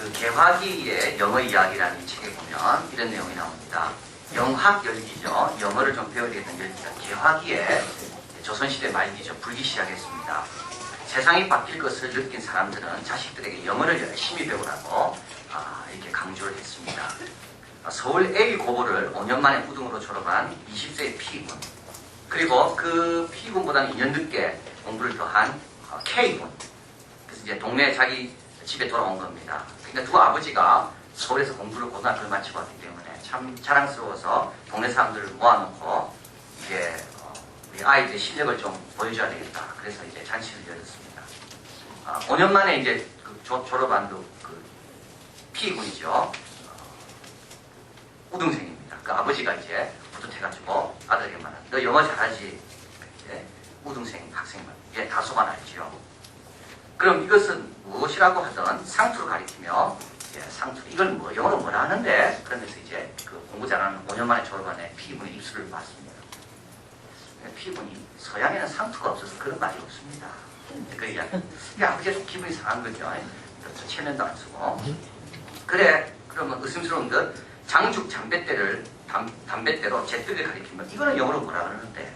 그 개화기의 영어 이야기라는 이 책에 보면 이런 내용이 나옵니다. 영학 열기죠. 영어를 좀 배워야 되는 열기가 개화기에 조선시대 말기죠. 불기 시작했습니다. 세상이 바뀔 것을 느낀 사람들은 자식들에게 영어를 열심히 배우라고 이렇게 강조를 했습니다. 서울 A고보를 5년 만에 우등으로 졸업한 20세의 P군, 그리고 그 P군보다는 2년 늦게 공부를 더한 K군, 그래서 이제 동네 자기 집에 돌아온 겁니다. 그러니까 두 아버지가 서울에서 공부를 고등학교를 마치고 왔기 때문에 참 자랑스러워서 동네 사람들을 모아놓고 이제 우리 아이들의 실력을 좀 보여줘야 되겠다. 그래서 이제 잔치를 열었습니다. 5년 만에 이제 졸업한 그 P군이죠. 우등생입니다. 그 아버지가 이제 뿌듯해가지고 아들에게 말합니다. 너 영어 잘하지? 이제 우등생 학생만 다소간 알지요. 그럼 이것은 무엇이라고 하던 상투를 가리키며 상투 이건 뭐 영어로 뭐라 하는데? 그러면서 이제 그 공부 잘하는 5년 만에 졸업한 P군의 입술을 봤습니다. P군이 서양에는 상투가 없어서 그런 말이 없습니다. 그 이야기. 아버지가 좀 기분이 상한 거죠. 저 체면도 안 쓰고. 그래, 그러면 의심스러운 듯 장죽 담뱃대로 제뜨를 가리키면 이거는 영어로 뭐라 그러는데?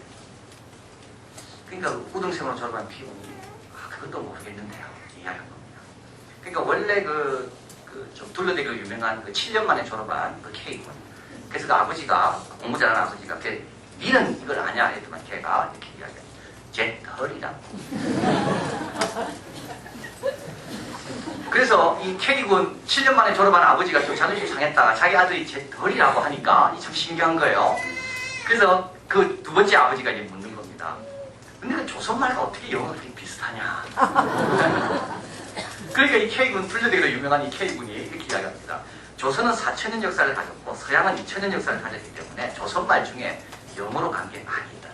그러니까 우등생으로 졸업한 P군이 그것도 모르겠는데요. 이야기한 겁니다. 그러니까 원래 좀 둘러대기로 유명한 7년 만에 졸업한 K군. 그래서 그 아버지가, 공부 잘하는 아버지가 니는 이걸 아냐 했더만 걔가 이렇게 이야기해요. 제 덜이라고. 그래서 이 K군 7년 만에 졸업한 아버지가 좀 자존심이 상했다가 자기 아들이 제 덜이라고 하니까 참 신기한 거예요. 그래서 그 두 번째 아버지가 이제 묻는 겁니다. 근데 그 조선말과 어떻게 영어가 그렇게 비슷하냐. 그러니까 이 K군, 둘러대기로 유명한 이 K군이 이렇게 이야기합니다. 조선은 4,000년 역사를 가졌고 서양은 2,000년 역사를 가졌기 때문에 조선말 중에 영어로 간 게 많이 있다.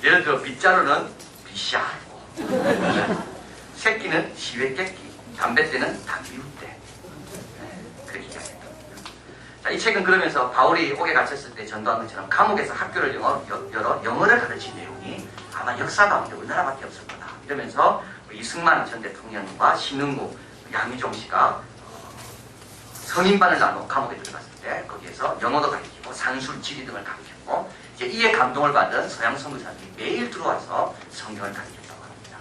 예를 들어 빗자루는 비샤하고 새끼는 시외깨끼, 담뱃대는 담비웃대. 그렇게 이야기했다. 자, 이 책은 그러면서 바울이 옥에 갇혔을 때 전도한 것처럼 감옥에서 학교를 열어 영어를 가르친 내용이 아마 역사 가운데 우리나라밖에 없을 거다. 이러면서 이승만 전 대통령과 신흥국 양희종 씨가 성인반을 나눠 감옥에 들어갔을 때 거기에서 영어도 가르치고 산술, 지리 등을 가르쳤고 이제 이에 감동을 받은 서양 선교사들이 매일 들어와서 성경을 가르쳤다고 합니다.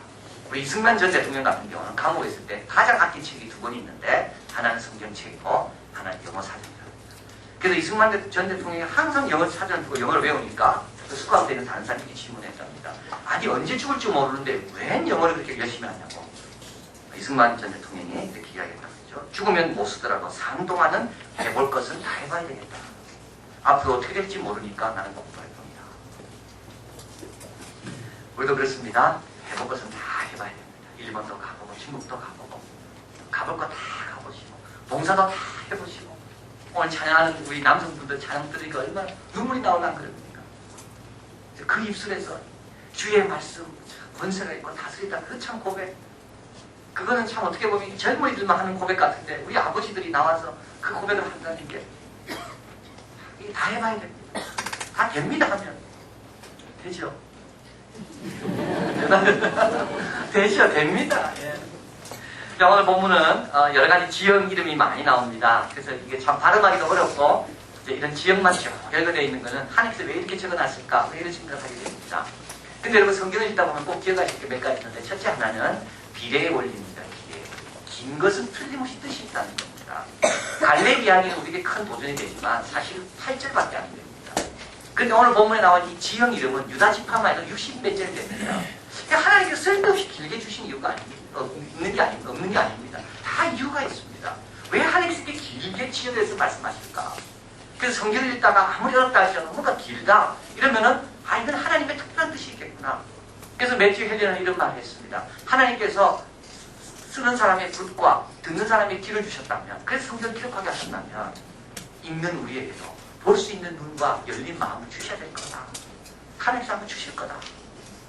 우리 이승만 전 대통령 같은 경우는 감옥에 있을 때 가장 아낀 책이 두 권이 있는데 하나는 성경책이고 하나는 영어 사전이라고 합니다. 그래서 이승만 전 대통령이 항상 영어 사전을 두고 영어를 외우니까 그 스카우트에 있는 다른 사람들이 질문했답니다. 아니 언제 죽을지 모르는데 왜 영어를 그렇게 열심히 하냐고. 이승만 전 대통령이 이렇게 이야기했다. 죽으면 못 쓰더라도 산 동안은 해볼 것은 다 해봐야 되겠다. 앞으로 어떻게 될지 모르니까 나는 공부할 겁니다. 우리도 그렇습니다. 해볼 것은 다 해봐야 됩니다. 일본도 가보고 중국도 가보고 가볼 거 다 가보시고 봉사도 다 해보시고 오늘 찬양하는 우리 남성분들 찬양 들으니까 얼마나 눈물이 나오나 그럽니까? 그 입술에서 주의 말씀 권세가 있고 다스리다 그 참 고백, 그거는 참 어떻게 보면 젊은이들만 하는 고백 같은데 우리 아버지들이 나와서 그 고백을 한다는 게 이게 다 해봐야 됩니다. 다 됩니다 하면 되죠. 되죠. 됩니다. 예. 자, 오늘 본문은 여러 가지 지역 이름이 많이 나옵니다. 그래서 이게 참 발음하기도 어렵고 이제 이런 지역만 쭉 열거되어 있는 거는 하나님께서 왜 이렇게 적어놨을까 왜 이런 생각하게 됩니다. 근데 여러분 성경을 읽다 보면 꼭 기억하실 게 몇 가지 있는데 첫째 하나는 비례의 원리입니다. 긴 것은 틀림없이 뜻이 있다는 겁니다. 갈렙 이야기는 우리에게 큰 도전이 되지만 사실 8절밖에 안 됩니다. 그런데 오늘 본문에 나온 이 지형 이름은 유다 지파만 해도 60몇 절 됩니다. 그러니까 하나님께서 쓸데없이 길게 주신 이유가 없는 게 아닙니다. 다 이유가 있습니다. 왜 하나님께서 이렇게 길게 지어내서 말씀하실까? 그래서 성경을 읽다가 아무리 어렵다 하시면 뭔가 길다 이러면은 이건 하나님의 특별한 뜻이 있겠구나. 그래서 매튜 헬리는 이런 말을 했습니다. 하나님께서 쓰는 사람의 붓과 듣는 사람의 귀를 주셨다면, 그래서 성경을 기록하게 하셨다면 읽는 우리에게도 볼 수 있는 눈과 열린 마음을 주셔야 될 거다. 하나님께서 한번 주실 거다.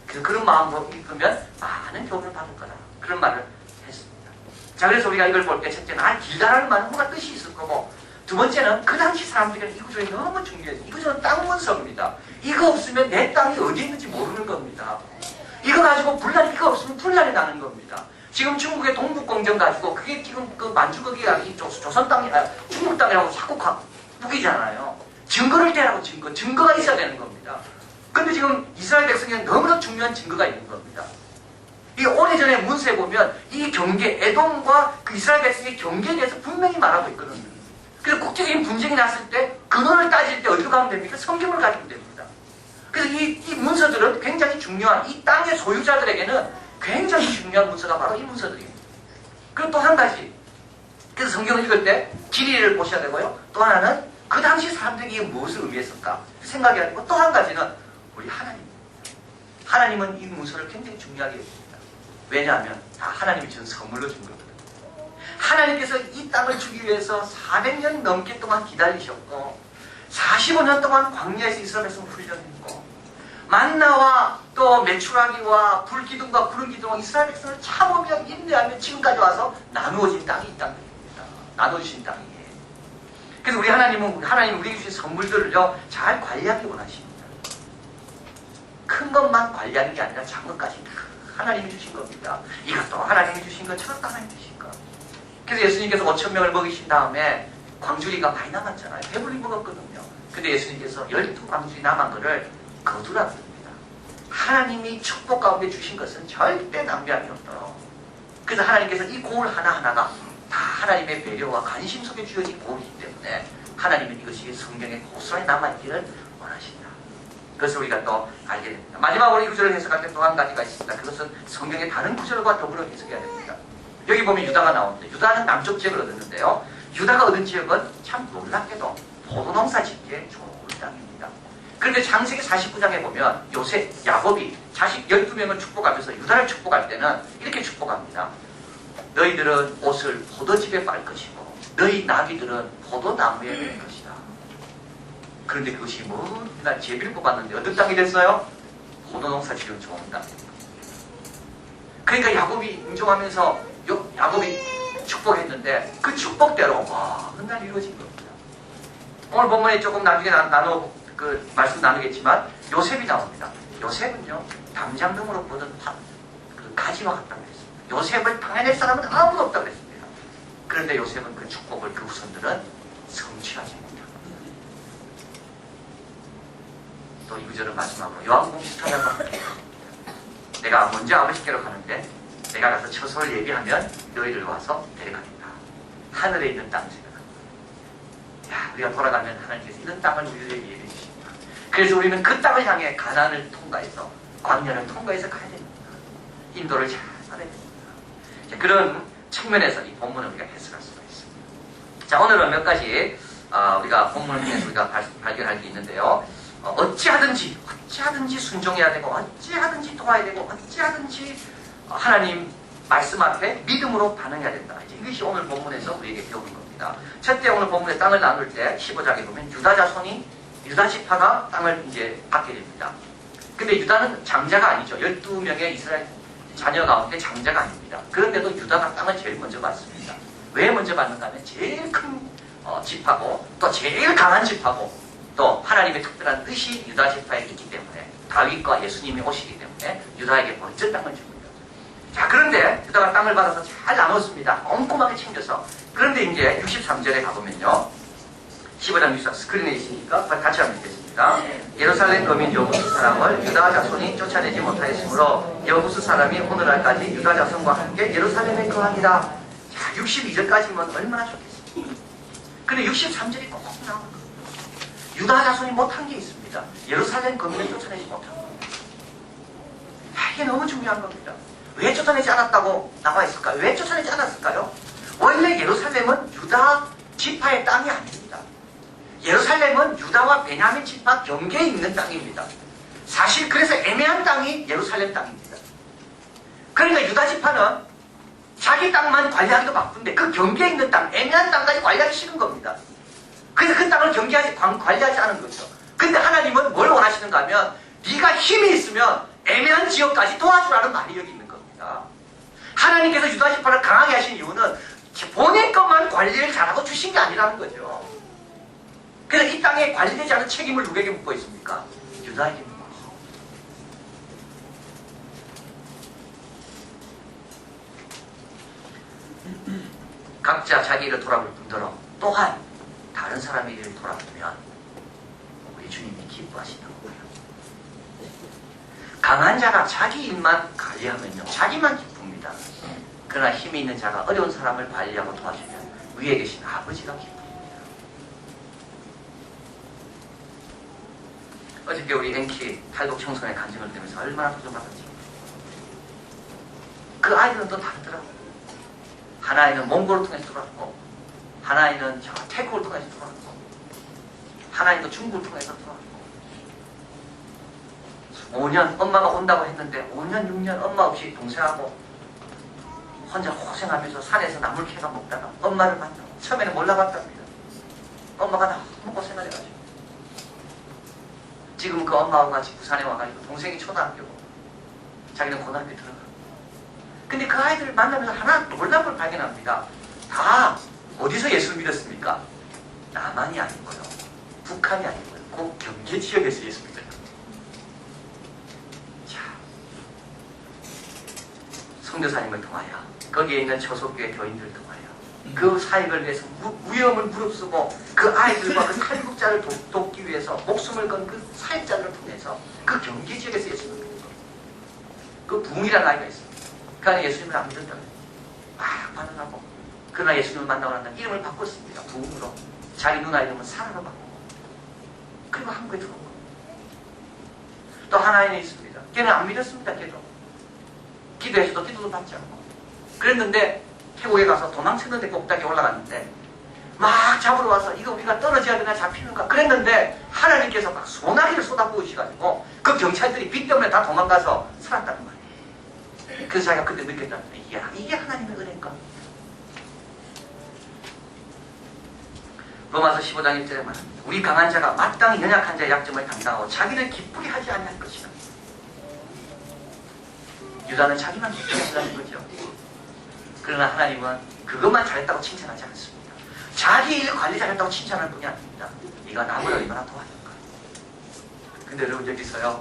그래서 그런 마음으로 읽으면 많은 교훈을 받을 거다. 그런 말을 했습니다. 자, 그래서 우리가 이걸 볼 때 첫째는 길다라는 말은 뭔가 뜻이 있을 거고, 두 번째는 그 당시 사람들에게는 이 구조가 너무 중요해요. 이 구조는 땅 문서입니다. 이거 없으면 내 땅이 어디 있는지 모르는 겁니다. 이거 가지고 이거 없으면 분란이 나는 겁니다. 지금 중국의 동북공정 가지고 그게 지금 그 만주거기가 조선 땅이 중국 땅이라고 자꾸 우기잖아요. 증거를 대라고 증거가 있어야 되는 겁니다. 근데 지금 이스라엘 백성에는 너무나 중요한 증거가 있는 겁니다. 이 오래전에 문서에 보면 이 경계, 에돔과 그 이스라엘 백성의 경계에 대해서 분명히 말하고 있거든요. 그래서 국제적인 분쟁이 났을 때 근원을 따질 때 어디로 가면 됩니까? 성경을 가지고 됩니다. 그래서 이 문서들은 굉장히 중요한, 이 땅의 소유자들에게는 굉장히 중요한 문서가 바로 이 문서들입니다. 그리고 또 한 가지, 그래서 성경을 읽을 때 길이를 보셔야 되고요. 또 하나는 그 당시 사람들이 무엇을 의미했을까 생각이 아니고, 또 한 가지는 우리 하나님입니다. 하나님은 이 문서를 굉장히 중요하게 여깁니다. 왜냐하면 다 하나님이 준 선물로 준 거거든요. 하나님께서 이 땅을 주기 위해서 400년 넘게 동안 기다리셨고 45년 동안 광야에서 이스라엘 백성을 훈련했고 만나와 또 메추라기와 불기둥과 구름 기둥과 이스라엘 백성을 참으며 인내하며 지금까지 와서 나누어진 땅이 이 땅입니다. 나눠주신 땅이에요. 그래서 우리 하나님은 우리에게 주신 선물들을요 잘 관리하기 원하십니다. 큰 것만 관리하는 게 아니라 작은 것까지 다 하나님이 주신 겁니다. 이것도 하나님이 주신 것, 저것도 하나님이 주신 것. 그래서 예수님께서 5,000명을 먹이신 다음에 광주리가 많이 남았잖아요. 배불리 먹었거든요. 근데 예수님께서 12광주리 남은 거를 거두라고 합니다. 하나님이 축복 가운데 주신 것은 절대 낭비함이 없도록. 그래서 하나님께서 이 고울 하나하나가 다 하나님의 배려와 관심 속에 주어진 고울이기 때문에 하나님은 이것이 성경에 고스란히 남아있기를 원하신다. 그것을 우리가 또 알게 됩니다. 마지막으로 이 구절을 해석할 때 또 한 가지가 있습니다. 그것은 성경의 다른 구절과 더불어 해석해야 됩니다. 여기 보면 유다가 나오는데 야는 남쪽 지역을 얻었는데요. 유다가 얻은 지역은 참 놀랍게도 포도농사 짓기에 좋은 땅입니다. 그런데 창세기 49장에 보면 야곱이 자식 12명을 축복하면서 유다를 축복할 때는 이렇게 축복합니다. 너희들은 옷을 포도즙에 빨 것이고 너희 나귀들은 포도나무에 맬 것이다. 그런데 그것이 날 제비를 뽑았는데 어떤 땅이 됐어요? 포도농사 지은 좋은 땅입니다. 그러니까 야곱이 인정하면서 야곱이 축복했는데 그 축복대로 훗날 이루어진 겁니다. 오늘 본문에 조금 나중에 말씀 나누겠지만 요셉이 나옵니다. 요셉은요 담장등으로 보던 그 가지와 같다고 했습니다. 요셉을 당해낼 사람은 아무도 없다고 했습니다. 그런데 요셉은 그 축복을 그 후손들은 성취하지 못합니다. 또 이 구절은 마지막으로 요한복음 14장 내가 먼저 아버지께로 가는데 내가 가서 처소를 예비하면 너희를 와서 데려가겠다. 하늘에 있는 땅을 생각합니다. 우리가 돌아가면 하나님께서 이런 땅을 우리에게 예비해 주십니다. 그래서 우리는 그 땅을 향해 가나안을 통과해서 광야를 통과해서 가야 됩니다. 인도를 잘 받아야 됩니다. 그런 측면에서 이 본문을 우리가 해석할 수가 있습니다. 자, 오늘은 몇 가지 우리가 본문을 통해서 우리가 발견할 게 있는데요. 어찌하든지 순종해야 되고 어찌하든지 도와야 되고 어찌하든지 하나님 말씀 앞에 믿음으로 반응해야 된다. 이것이 오늘 본문에서 우리에게 배우는 겁니다. 첫째 오늘 본문에 땅을 나눌 때 15장에 보면 유다 지파가 땅을 이제 받게 됩니다. 근데 유다는 장자가 아니죠. 12명의 이스라엘 자녀 가운데 장자가 아닙니다. 그런데도 유다가 땅을 제일 먼저 받습니다. 왜 먼저 받는가 하면 제일 큰 지파고 또 제일 강한 지파고 또 하나님의 특별한 뜻이 유다 지파에 있기 때문에 다윗과 예수님이 오시기 때문에 유다에게 먼저 땅을 줍니다. 자, 그런데 유다가 땅을 받아서 잘 나눴습니다. 꼼꼼하게 챙겨서. 그런데 이제 63절에 가보면요. 15장 63 스크린에 있으니까 같이 한번 읽겠습니다. 예루살렘 거민 여부스 사람을 유다 자손이 쫓아내지 못하였으므로 여부스 사람이 오늘날까지 유다 자손과 함께 예루살렘에 거하니라. 자, 62절까지면 얼마나 좋겠습니까? 근데 63절이 꼭 나오는 겁니다. 유다 자손이 못한 게 있습니다. 예루살렘 거민을 쫓아내지 못한 겁니다. 이게 너무 중요한 겁니다. 왜 쫓아내지 않았다고 나와 있을까요? 왜 쫓아내지 않았을까요? 원래 예루살렘은 유다 지파의 땅이 아닙니다. 예루살렘은 유다와 베냐민 지파 경계에 있는 땅입니다. 사실 그래서 애매한 땅이 예루살렘 땅입니다. 그러니까 유다 지파는 자기 땅만 관리하기도 바쁜데 그 경계에 있는 땅, 애매한 땅까지 관리하기 싫은 겁니다. 그래서 그 땅을 관리하지 않은 거죠. 근데 하나님은 뭘 원하시는가 하면 네가 힘이 있으면 애매한 지역까지 도와주라는 말이 여기 있는 겁니다. 하나님께서 유다 지파를 강하게 하신 이유는 본인 것만 관리를 잘하고 주신 게 아니라는 거죠. 그래서 이 땅에 관리되지 않은 책임을 누구에게 묻고 있습니까? 유다에게 묻고 있습니다. 각자 자기 일을 돌아볼 뿐더러 또한 다른 사람의 일을 돌아보면 우리 주님이 기뻐하신다고 봐요. 강한 자가 자기 일만 관리하면요, 자기만 기쁩니다. 그러나 힘이 있는 자가 어려운 사람을 관리하고 도와주면 위에 계신 아버지가 기쁩니다. 어저께 우리 앵키 탈북 청소년의 간증을 들으면서 얼마나 도전받았지. 그 아이들은 또 다르더라고요. 하나이는 몽골을 통해서 들어왔고, 하나이는 태국을 통해서 들어왔고, 하나이는 또 중국을 통해서 들어왔고, 5년 엄마가 온다고 했는데 5년 6년 엄마 없이 동생하고 혼자 고생하면서 산에서 나물 캐가 먹다가 엄마를 만나고, 처음에는 몰라봤답니다. 엄마가 너무 고생을 해가지고 지금 그 엄마와 같이 부산에 와가지고 동생이 초등학교고 자기는 고등학교 들어가고, 근데 그 아이들을 만나면서 하나 놀라운 걸 발견합니다. 다 어디서 예수를 믿었습니까? 남한이 아니고요, 북한이 아니고요, 그 경계 지역에서 예수 믿어요. 자, 선교사님을 통하여, 거기에 있는 저속교회 교인들을 통하여 그 사역을 위해서 위험을 무릅쓰고 그 아이들과 그 탈북자를 돕기 위해서 목숨을 건 그 사역자들을 통해서 그 경계 지역에서 예수님을 믿는 겁니다. 그 부흥이라는 아이가 있습니다. 그 안에 예수님을 안 믿었다고 막 반응하고, 그러나 예수님을 만나고 난 다음 이름을 바꿨습니다. 부흥으로. 자기 누나 이름은 사라로 바꾸고, 그리고 한국에 들어온 겁니다. 또 하나는 있습니다. 걔는 안 믿었습니다. 걔도 기도해서도 기도도 받지 않고 그랬는데 태국에 가서 도망쳤는데 꼭대기에 올라갔는데 막 잡으러 와서 이거 우리가 떨어져야 되나 잡히는가 그랬는데 하나님께서 막 소나기를 쏟아부으셔가지고 그 경찰들이 비 때문에 다 도망가서 살았다는 말이에요. 그래서 자기가 그때 느꼈다는데, 이야, 이게 하나님의 은혜인가? 로마서 15장 1절에 말합니다. 우리 강한 자가 마땅히 연약한 자의 약점을 담당하고 자기를 기쁘게 하지 아니할 것이라. 유다는 자기만 기쁘게 하려는 거죠. 그러나 하나님은 그것만 잘했다고 칭찬하지 않습니다. 자기 일 관리 잘했다고 칭찬할 뿐이 아닙니다. 네가 남을 얼마나 도와줄까. 근데 여러분, 여기서요,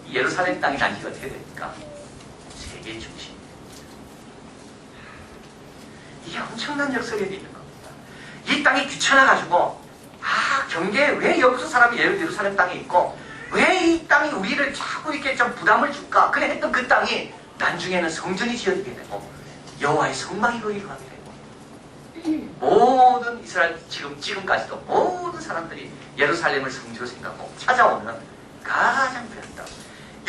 이 예루살렘 땅이 난지가 어떻게 됩니까? 세계의 중심. 이게 엄청난 역설이 있는 겁니다. 이 땅이 귀찮아가지고, 경계에 왜 여기서 사람이 예루살렘 땅에 있고, 왜 이 땅이 우리를 자꾸 이렇게 좀 부담을 줄까? 그래 했던 그 땅이 나중에는 성전이 지어지게 되고, 여호와의 성막이 거기로 가게 되고, 모든 이스라엘 지금까지도 모든 사람들이 예루살렘을 성지로 생각하고 찾아오는 가장 귀한 땅.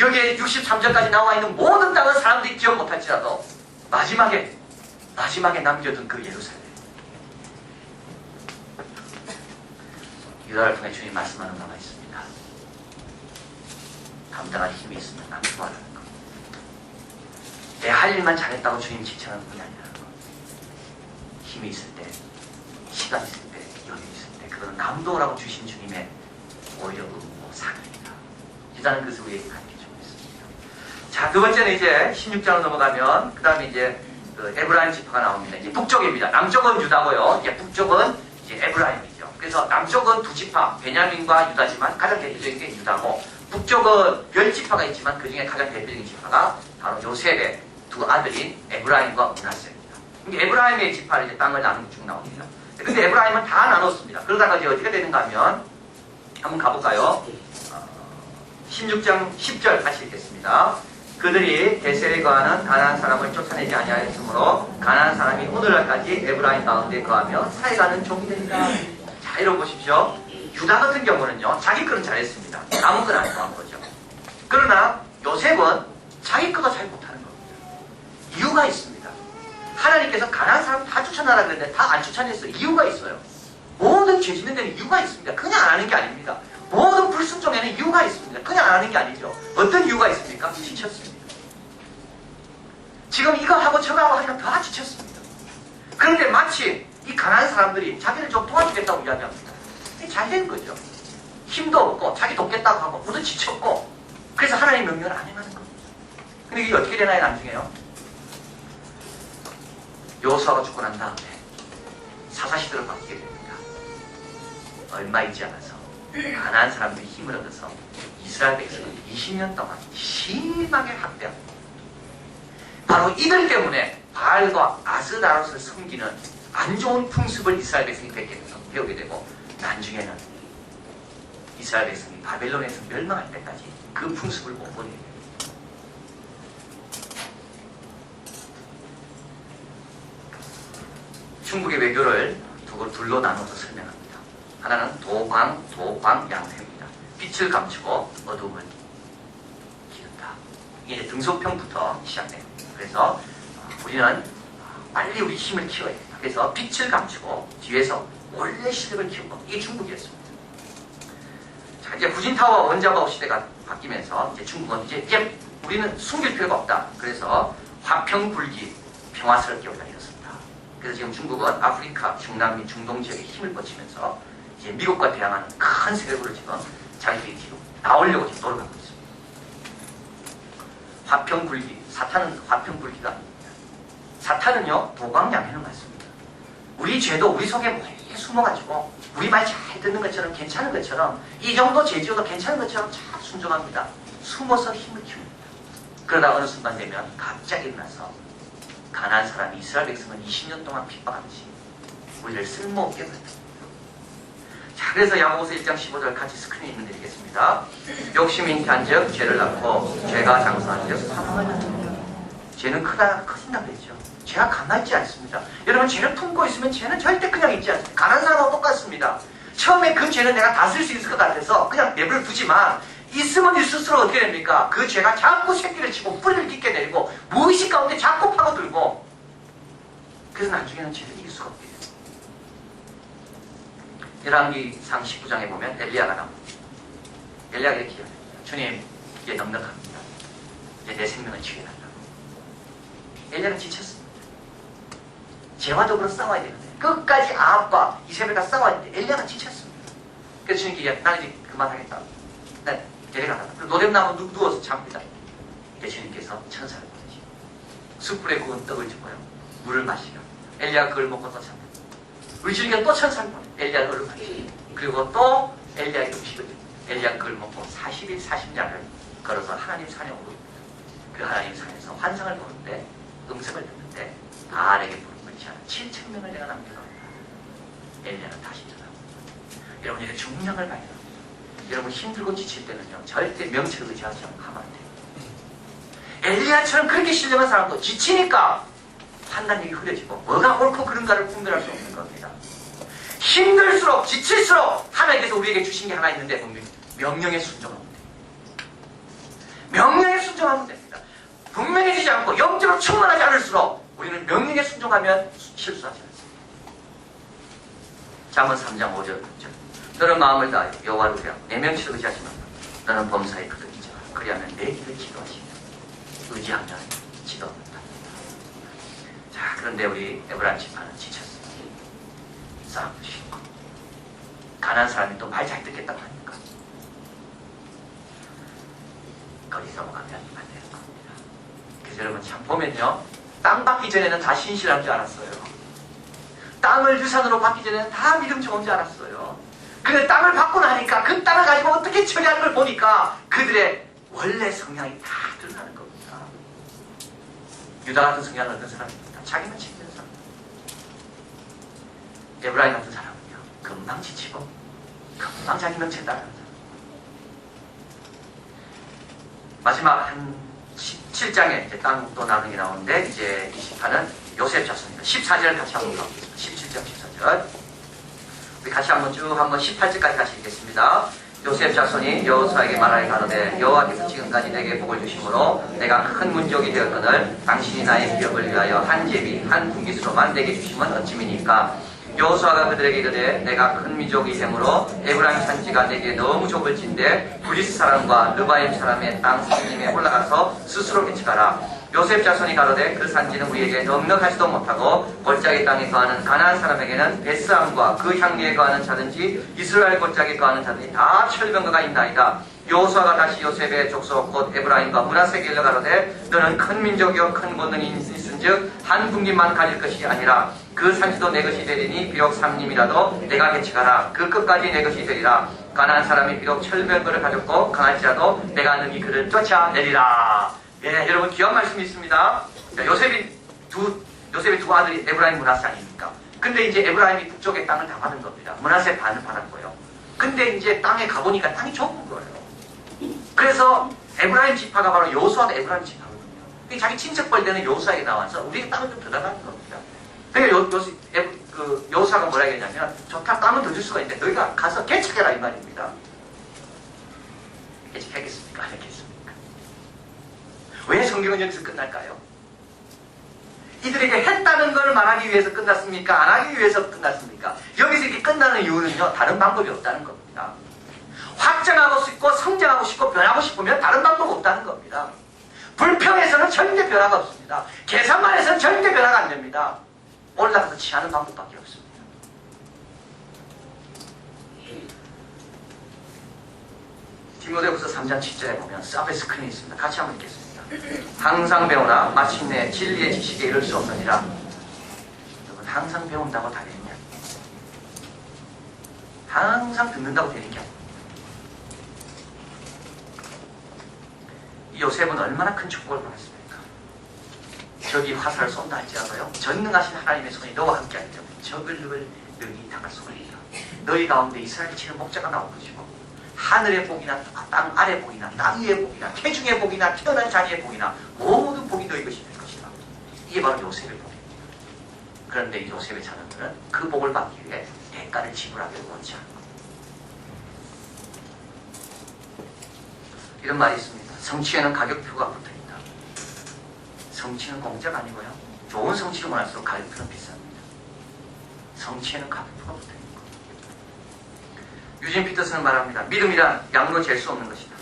여기에 63절까지 나와 있는 모든 땅은 사람들이 기억 못할지라도 마지막에 남겨둔 그 예루살렘. 유다를 통해 주님 말씀하는 바가 있습니다. 감당할 힘이 있으면 남 도와라는 것. 내 할 일만 잘했다고 주님 칭찬하는 분이 아니라는 것. 힘이 있을 때, 시간 있을 때, 여유 있을 때, 그거는 감도라고 주신 주님의 오히려 의무고 상입니다. 유다는 그것을 우리에게 가르쳐주고 있습니다. 자, 두 번째는 이제 16장으로 넘어가면, 그 다음에 이제 그 에브라임 지파가 나옵니다. 이제 북쪽입니다. 남쪽은 유다고요. 이제 북쪽은 이제 에브라임이죠. 그래서 남쪽은 두 지파, 베냐민과 유다지만 가장 대표적인 게 유다고, 북쪽은 10지파가 있지만 그 중에 가장 대표적인 지파가 바로 요셉의 두 아들인 에브라임과 므낫세입니다. 에브라임의 지파를 이제 땅을 나누고 쭉 나옵니다. 근데 에브라임은 다 나눴습니다. 그러다가 이제 어떻게 되는가 하면, 한번 가볼까요? 16장 10절 같이 읽겠습니다. 그들이 베셀에 거하는 가나안 사람을 쫓아내지 아니하였으므로 가나안 사람이 오늘날까지 에브라임 가운데 거하며 살아가는 종이 된다. 자, 이러고 보십시오. 유다 같은 경우는요, 자기 거는 잘했습니다. 남은 건 안 좋아한 거죠. 그러나 요셉은 자기 거가 잘 못하는 겁니다. 이유가 있습니다. 하나님께서 가나안 사람 다 추천하라 그랬는데 다 안 추천했어요. 이유가 있어요. 모든 죄 짓는 데는 이유가 있습니다. 그냥 안 하는 게 아닙니다. 모든 불순종에는 이유가 있습니다. 그냥 안 하는 게 아니죠. 어떤 이유가 있습니까? 지쳤습니다. 지금 이거 하고 저거 하고 하니까 다 지쳤습니다. 그런데 마치 이 가난한 사람들이 자기를 좀 도와주겠다고 이야기합니다. 잘된 거죠. 힘도 없고 자기 돕겠다고 하고 모두 지쳤고, 그래서 하나님의 명령을 안 행하는 겁니다. 근데 이게 어떻게 되나요? 나중에요, 여호수아가 죽고 난 다음에 사사시대로 바뀌게 됩니다. 얼마 있지 않아서 가난한 사람들이 힘을 얻어서 이스라엘 백성을 20년 동안 심하게 학대합니다. 바로 이들 때문에 바알과 아스다롯을 섬기는 안 좋은 풍습을 이스라엘 백성이 배우게 되고, 나중에는 이스라엘 백성이 바벨론에서 멸망할 때까지 그 풍습을 못 버리게 됩니다. 중국의 외교를 둘로 나눠서 설명합니다. 하나는 도광양세입니다. 빛을 감추고 어둠을 기른다. 이게 등소평부터 시작됩니다. 그래서 우리는 빨리 우리 힘을 키워야 된다. 그래서 빛을 감추고 뒤에서 원래 실력을 키우고, 이게 중국이었습니다. 자, 이제 후진타오와 원자바오 시대가 바뀌면서 이제 중국은 이제 우리는 숨길 필요가 없다. 그래서 화평불기 평화스럽게 우리가 이뤘습니다. 그래서 지금 중국은 아프리카, 중남미, 중동 지역에 힘을 뻗치면서 이제 미국과 대항하는 큰 세력으로 지금 자기들이 뒤로 나오려고 지금 노력하고 있습니다. 화평불기, 사탄은 화평불기가 아닙니다. 사탄은요, 도광양해는 같습니다. 우리 죄도 우리 속에 멀리 숨어가지고 우리 말 잘 듣는 것처럼, 괜찮은 것처럼, 이 정도 죄지어도 괜찮은 것처럼 잘 순종합니다. 숨어서 힘을 키웁니다. 그러다 어느 순간 되면 갑자기 일어나서 가난한 사람이 이스라엘 백성을 20년 동안 핍박하듯이 우리를 쓸모없게 만듭니다. 자, 그래서 야고보서 1장 15절 같이 스크린에 있는 드리겠습니다. 욕심이 잉태한즉 죄를 낳고, 죄가 장수한즉 사망을 낳습니다. 죄는 커진다 그랬죠. 죄가 가만히 있지 않습니다. 여러분, 죄를 품고 있으면 죄는 절대 그냥 있지 않습니다. 가난한 사람하고 똑같습니다. 처음에 그 죄는 내가 다스릴 수 있을 것 같아서 그냥 내버려 두지만, 있으면 있을수록 어떻게 됩니까? 그 죄가 자꾸 새끼를 치고 뿌리를 깊게 내리고 무의식 가운데 자꾸 파고들고, 그래서 나중에는 죄를 이길 수가 없게 돼요. 열왕기상 19장에 보면 엘리야가 나옵니다. 엘리야가 이렇게 얘기합니다. 주님, 이제 넉넉합니다. 이제 내 생명을 취해달라고. 엘리야가 지쳤습니다. 죄와 더불어 싸워야 되는데 끝까지 아합과 이세벨과 싸워야 되는데 엘리야가 지쳤습니다. 그래서 주님께 얘기합니다. 나는 이제 그만하겠다. 네, 내려가다. 노뎀나무 누워서 잡니다. 이제 주님께서 천사를 보내시고 숯불에 구운 떡을 주고요, 물을 마시고, 엘리야가 그걸 먹고 또 잡니다. 우리 주님께서 또 천사를 보내. 엘리야가 그걸 마시고, 그리고 또 엘리야에게 음식을 줍니다. 엘리야가 그걸 먹고 40일 40야를 걸어서 하나님 산에 오릅니다. 그 하나님 산에서 환상을 보는데, 음성을 듣는데, 바알에게 부름을 지하는 7,000명을 내가 남겨놓았다. 엘리야는 다시 전합니다. 여러분, 이렇게 중량을 발견합니다. 여러분, 힘들고 지칠 때는요, 절대 명체를 의지하지 않고 하면 안 돼요. 엘리야처럼 그렇게 신령한 사람도 지치니까 판단력이 흐려지고 뭐가 옳고 그른가를 분별할 수 없는 겁니다. 힘들수록, 지칠수록 하나님께서 우리에게 주신 게 하나 있는데, 명령에 순종하면 돼요. 명령에 순종하면 됩니다. 분명해지지 않고 영적으로 충만하지 않을수록 우리는 명령에 순종하면 실수하지 않습니다. 잠언 3장 5절 6절. 너는 마음을 다하여 여호와를 의하여 내 명치를 의지하지 말라. 너는 범사에 그득이자. 그리하면 내 길을 지도하시며 의지하면 지도한다. 자, 그런데 우리 에브라임 지파는 지쳤습니다. 싸움도 싫고 가난한 사람이 또 말 잘 듣겠다고 하니까 거기 넘어가면 안 되는 겁니다. 그래서 여러분, 참 보면요, 땅 받기 전에는 다 신실한 줄 알았어요. 땅을 유산으로 받기 전에는 다 믿음 좋은 줄 알았어요. 근데 땅을 받고 나니까 그 땅을 가지고 어떻게 처리하는 걸 보니까 그들의 원래 성향이 다 드러나는 겁니다. 유다 같은 성향은 어떤 사람입니까? 자기만 챙기는 사람. 에브라임 같은 사람은요, 금방 지치고 금방 자기 명체에 따르는 사람. 마지막 한 17장에 이제 땅도 나누기 나오는데, 이제 28은 요셉 자손입니다. 14절을 같이 한번 가보겠습니다. 17장 14절. 우리 같이 한번 쭉 한번 18절까지 같이 읽겠습니다. 요셉 자손이 여호수아에게 말하여 가로되, 여호와께서 지금까지 내게 복을 주심으로 내가 큰 문족이 되었거늘 당신이 나의 기업을 위하여 한 제비 한 분깃으로만 내게 주시면 어찌미니까. 여호수아가 그들에게 이르되, 내가 큰 민족이 되므로 에브라임 산지가 내게 너무 좁을진데 브리스 사람과 르바임 사람의 땅 산림에 올라가서 스스로 개척하라. 요셉 자손이 가로되, 그 산지는 우리에게 넉넉하지도 못하고 골짜기 땅에 거하는 가나안 사람에게는 베스함과 그 향리에 거하는 자든지 이스라엘 골짜기에 거하는 자들이 다 철병거가 있나이다. 여호수아가 다시 요셉의 족속 곧 에브라임과 므낫세에게 일러 가로되, 너는 큰 민족이요 큰 권능이 있은즉 한 분기만 가질 것이 아니라 그 산지도 내 것이 되리니 비록 삼림이라도 내가 개척하라. 그 끝까지 내 것이 되리라. 가난한 사람이 비록 철병거를 가졌고 강할지라도 내가 능히 그를 쫓아내리라. 예, 여러분, 귀한 말씀이 있습니다. 자, 요셉이 요셉의 두 아들이 에브라임, 므낫세 아닙니까? 근데 이제 에브라임이 북쪽의 땅을 다 받은 겁니다. 므낫세 반을 받았고요. 근데 이제 땅에 가보니까 땅이 좁은 거예요. 그래서 에브라임 지파가 바로 여호수아가 에브라임 지파거든요. 자기 친척벌되는 여호수아에게 나와서 우리에게 땅을 좀 더 달라는 겁니다. 그러니까 여호수아가 뭐라 했냐면 좋다, 땅은 더 줄 수가 있는데 너희가 가서 개척해라 이 말입니다. 개척하겠습니까? 안 하겠습니까? 왜 성경은 여기서 끝날까요? 이들에게 했다는 걸 말하기 위해서 끝났습니까? 안 하기 위해서 끝났습니까? 여기서 이렇게 끝나는 이유는요, 다른 방법이 없다는 겁니다. 확장하고 싶고 성장하고 싶고 변하고 싶으면 다른 방법 없다는 겁니다. 불평해서는 절대 변화가 없습니다. 계산만 해서는 절대 변화가 안 됩니다. 올라가서 취하는 방법밖에 없습니다. 디모데후서 3장 7절에 보면 앞에 스크린이 있습니다. 같이 한번 읽겠습니다. 항상 배우나 마침내 진리의 지식에 이를 수 없느니라. 여러분, 항상 배운다고 다 되느냐? 항상 듣는다고 되는 게 아닙니다. 이 요셉은 얼마나 큰 축복을 받았습니까? 적이 화살을 쏜다 할지라도요, 전능하신 하나님의 손이 너와 함께 하기 때문에 적을 너희 당할 수가 있다. 너희 가운데 이스라엘 치는 목자가 나올 것이고 하늘의 복이나 땅 아래 복이나 땅 위의 복이나 태중의 복이나 태어난 자리의 복이나 모든 복이 너희 것이 될 것이다. 이게 바로 요셉의 복입니다. 그런데 이 요셉의 자녀들은 그 복을 받기 위해 대가를 지불하기를 원치 않는 겁니다. 이런 말이 있습니다. 성취에는 가격표가 붙어있다. 성취는 공짜가 아니고요, 좋은 성취를 원할수록 가격표는 비쌉니다. 성취에는 가격표가 붙어있다. 유진 피터스는 말합니다. 믿음이란 양으로 잴 수 없는 것이다.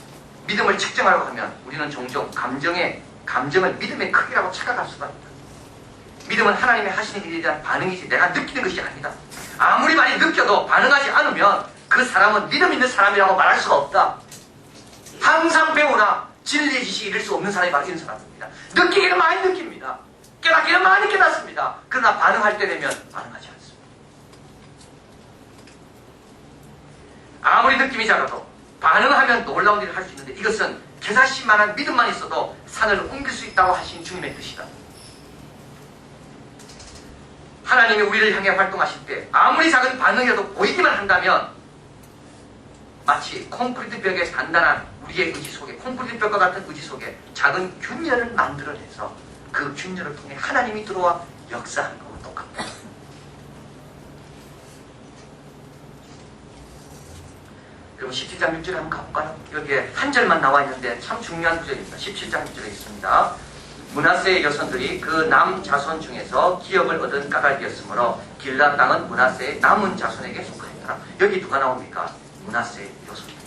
믿음을 측정하려고 하면 우리는 종종 감정을 믿음의 크기라고 착각할 수가 있다. 믿음은 하나님의 하시는 일에 대한 반응이지 내가 느끼는 것이 아니다. 아무리 많이 느껴도 반응하지 않으면 그 사람은 믿음 있는 사람이라고 말할 수가 없다. 항상 배우나 진리의 지식이 이룰 수 없는 사람이 바로 이런 사람입니다. 느끼기는 많이 느낍니다. 깨닫기는 많이 깨닫습니다. 그러나 반응할 때 되면 반응하지 않습니다. 아무리 느낌이 작아도 반응하면 놀라운 일을 할 수 있는데, 이것은 겨자씨만한 믿음만 있어도 산을 옮길 수 있다고 하신 주님의 뜻이다. 하나님이 우리를 향해 활동하실 때 아무리 작은 반응이라도 보이기만 한다면 마치 콘크리트 벽에 단단한 우리의 의지 속에, 콘크리트 벽과 같은 의지 속에 작은 균열을 만들어내서 그 균열을 통해 하나님이 들어와 역사하는 것과 똑같다. 그럼 17장 6절에 한번 가볼까요? 여기에 한 절만 나와 있는데 참 중요한 구절입니다. 17장 6절에 있습니다. 므낫세의 여손들이 그 남 자손 중에서 기업을 얻은 까닭이었으므로 길앗 땅은 므낫세의 남은 자손에게 속하였더라. 여기 누가 나옵니까? 므낫세의 여손입니다.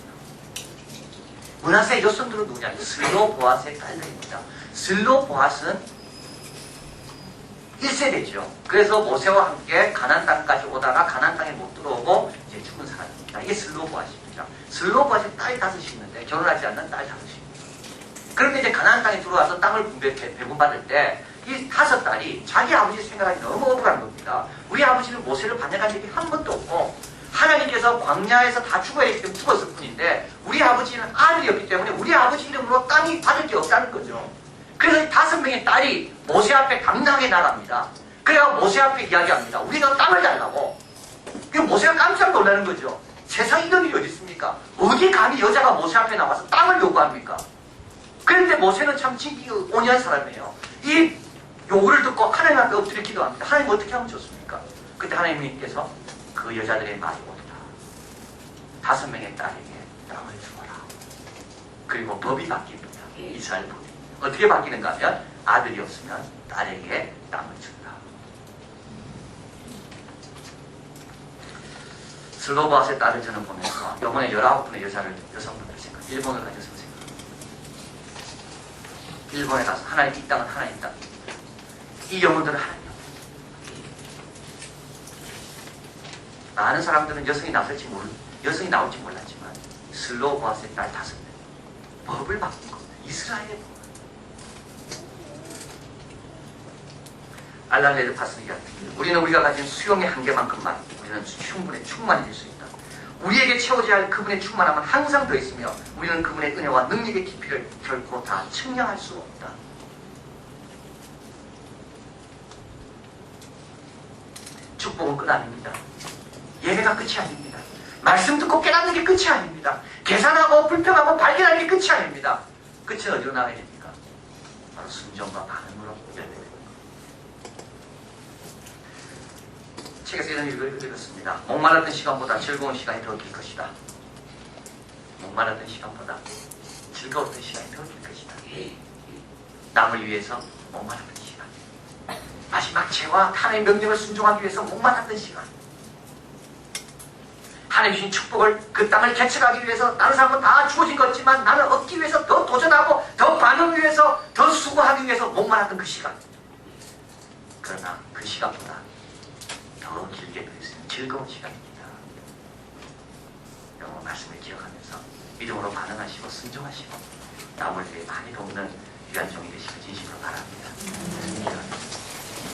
므낫세의 여손들은 누구냐? 슬로보앗의 딸들입니다. 슬로보앗은 1세대죠. 그래서 모세와 함께 가나안 땅까지 오다가 가나안 땅에 못 들어오고 이제 죽은 사람입니다. 이게 슬로보앗입니다. 슬로보앗이 딸이 5이 있는데 결혼하지 않는 딸 5이. 그런데 이제 가나안 땅에 들어와서 땅을 배분받을 때 이 5딸이 자기 아버지 생각하기 너무 억울한 겁니다. 우리 아버지는 모세를 반역한 적이 한 번도 없고 하나님께서 광야에서 다 죽어야 했기 때문에 죽었을 뿐인데 우리 아버지는 아들이었기 때문에 우리 아버지 이름으로 땅이 받을 게 없다는 거죠. 그래서 이 5명의 딸이 모세 앞에 당당하게 나갑니다. 그래야 모세 앞에 이야기합니다. 우리가 땅을 달라고. 모세가 깜짝 놀라는 거죠. 세상에 이런 일이 어디 있습니까? 어디 감히 여자가 모세 앞에 나와서 땅을 요구합니까? 그런데 모세는 참 지기 온유한 사람이에요. 이 요구를 듣고 하나님 앞에 엎드려 기도합니다. 하나님 어떻게 하면 좋습니까? 그때 하나님께서 그 여자들의 말이 옳다. 5명의 딸에게 땅을 주어라. 그리고 법이 바뀝니다. 이스라엘 법이. 어떻게 바뀌는가 하면 아들이 없으면 딸에게 땅을 준다. 슬로보앗의 딸을 저는 보면서 이번에 19분의 여성분들 생각, 일본을 가져서 생각. 일본에 가서 하나님 이 땅은 하나님 땅. 이 영혼들은 하나님. 많은 사람들은 여성이 여성이 나올지 몰랐지만 슬로보앗의 딸 5명 법을 바꾼 겁니다. 이스라엘의 법. 알랄레드 파스니가 우리는 우리가 가진 수용의 한계만큼만 우리는 충분히 충만해질 수 있다. 우리에게 채워져야 할 그분의 충만함은 항상 더 있으며 우리는 그분의 은혜와 능력의 깊이를 결코 다 측량할 수 없다. 끝 아닙니다. 예배가 끝이 아닙니다. 말씀 듣고 깨닫는 게 끝이 아닙니다. 계산하고 불평하고 발견하는 게 끝이 아닙니다. 끝은 어디로 나가야 됩니까? 바로 순종과 반응으로 열려야 됩니다. 책에서 이런 일을 읽었습니다. 목말랐던 시간보다 즐거운 시간이 더 길 것이다. 목말랐던 시간보다 즐거웠던 시간이 더 길 것이다. 남을 위해서 목말랐던 시간, 마지막 죄와 하나님의 명령을 순종하기 위해서 목말랐던 시간, 하나님 주신 축복을 그 땅을 개척하기 위해서 다른 사람은 다 주어진 것지만 나는 얻기 위해서 더 도전하고 더 반응을 위해서 더 수고하기 위해서 목말랐던 그 시간. 그러나 그 시간보다 더 길게 누릴 수 있는 즐거운 시간입니다. 여러분 말씀을 기억하면서 믿음으로 반응하시고 순종하시고 남을 위해 많이 돕는 귀한 종이 되시길 진심으로 바랍니다.